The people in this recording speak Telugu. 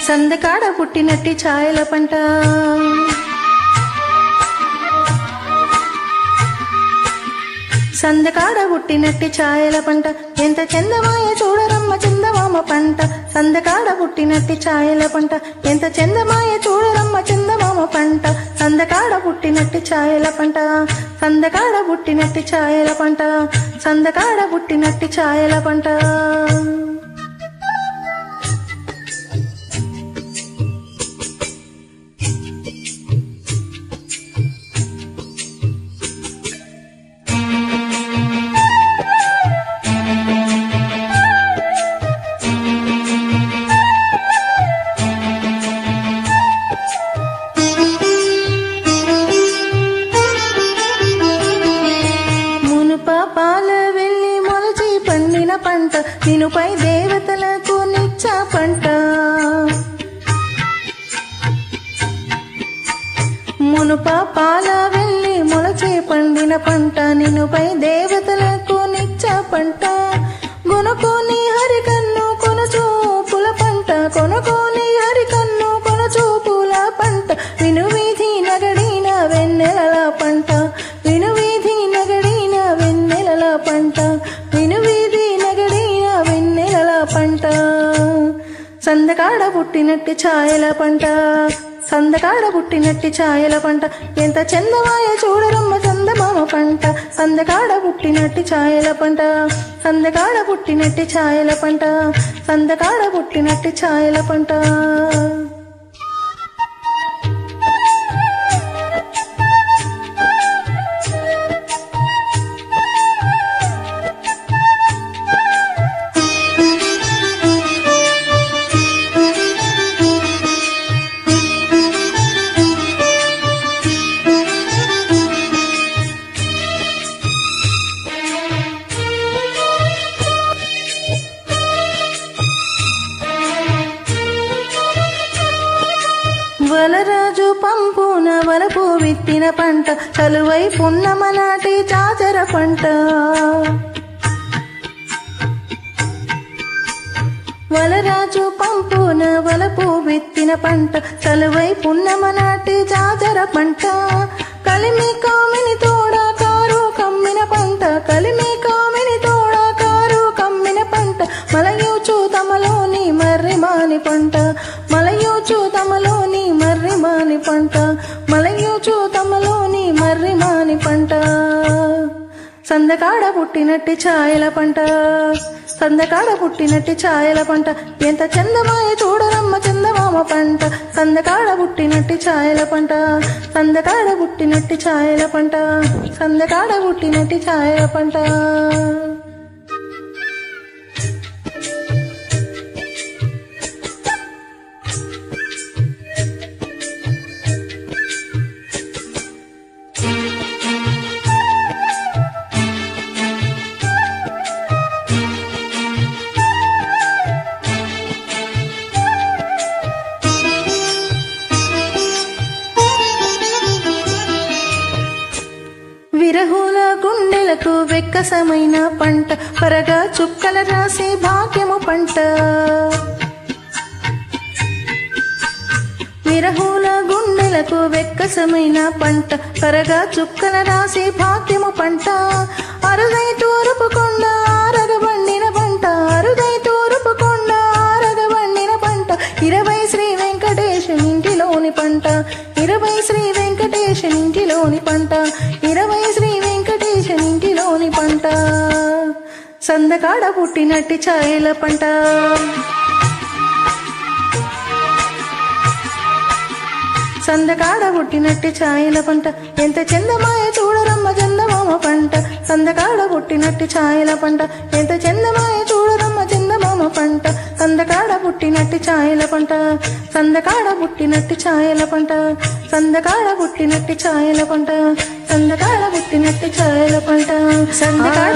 సందకాడ పుట్టినట్టి ఛాయల పంట సందకాడ పుట్టినట్టి ఛాయల పంట ఎంత చందమాయ చూడరమ్మ చందమామ పంట సందకాడ పుట్టినట్టి ఛాయల పంట ఎంత చందమాయ చూడరమ్మ చందమామ పంట సందకాడ పుట్టినట్టి ఛాయల పంట సందకాడ పుట్టినట్టి ఛాయల పంట సందకాడ పుట్టినట్టి ఛాయల పంట పంట నినుపై దేవతలకు నిచ్చ పంట మునుప పాల వెళ్ళి మొలచే పండిన పంట నినుపై దేవతలకు నిచ్చ పంట కొనుకోని హరికన్ను కొనచూపుల పంట కొనుకోని హరికన్ను కొనచూపుల పంట వినువీధి నగడిన వెన్నెలల పంట వినువీధి నగడిన వెన్నెలల పంట వినువీధి పంట సందకాడ పుట్టినట్టి ఛాయల పంట సందకాడ పుట్టినట్టి ఛాయల పంట ఎంత చందమాయ చూడరమ్మ చందమామ పంట సందకాడ పుట్టినట్టి ఛాయల పంట సందకాడ పుట్టినట్టి ఛాయల పంట సందకాడ పుట్టినట్టి ఛాయల పంట వలరాజు పంపున వలపు విత్తిన పంట చలువై పున్నమ నాటి చాచర పంట వలరాజు పంపున వలపు విత్తిన పంట చలువై పున్నమ నాటి చాచర పంట కలిమి కామిని తోడ కారు కమ్మిన పంట కలిమి కామిని తోడ కారు కమ్మిన పంట మలయూచు తమలోని మర్రిమాని పంట మలయూచు తమలోని మర్రిమాని పంట మలయూచు తమలోని మర్రిమాని పంట సందకాడ పుట్టినట్టి ఛాయల పంట సందకాడ పుట్టినట్టి ఛాయల పంట ఎంత చందమాయ చూడరమ్మ చందమామ పంట సందకాడ పుట్టినట్టి ఛాయల పంట సందకాడ పుట్టినట్టి ఛాయల పంట సందకాడ పుట్టినట్టి ఛాయల పంట విరహుల గుండెలకు వెక్కసమైన పంట పరగా చుక్కల రాసే భాగ్యము పంట విరహుల గుండెలకు వెక్కసమైన పంట పరగా చుక్కల రాసే భాగ్యము పంట అరుదై తూరుపు కొండ ఆరగబండిన పంట అరుదై తూరుపు కొండ ఆరగబండిన పంట 20 శ్రీ వెంకటేశునింటిలోని పంట 20 శ్రీ వెంకటేశునింటిలోని పంట 20 శ్రీ వెంకటేశునింటిలోని పంట సందకాడ పుట్టినట్టి ఛాయల పంట సందకాడ పుట్టినట్టి ఛాయల పంట ఎంత చందమాయ చూడరమ్మ చందమామ పంట సందకాడ పుట్టినట్టి ఛాయల పంట ఎంత చందమాయ చూడరమ్మ చందమామ పంట సందకాడ పుట్టినట్టి ఛాయల పంట సందకాడ పుట్టినట్టి ఛాయల పంట సందకాడ పుట్టినట్టి ఛాయల పంట సందకాడ పుట్టినట్టి ఛాయల పంట సందకాడ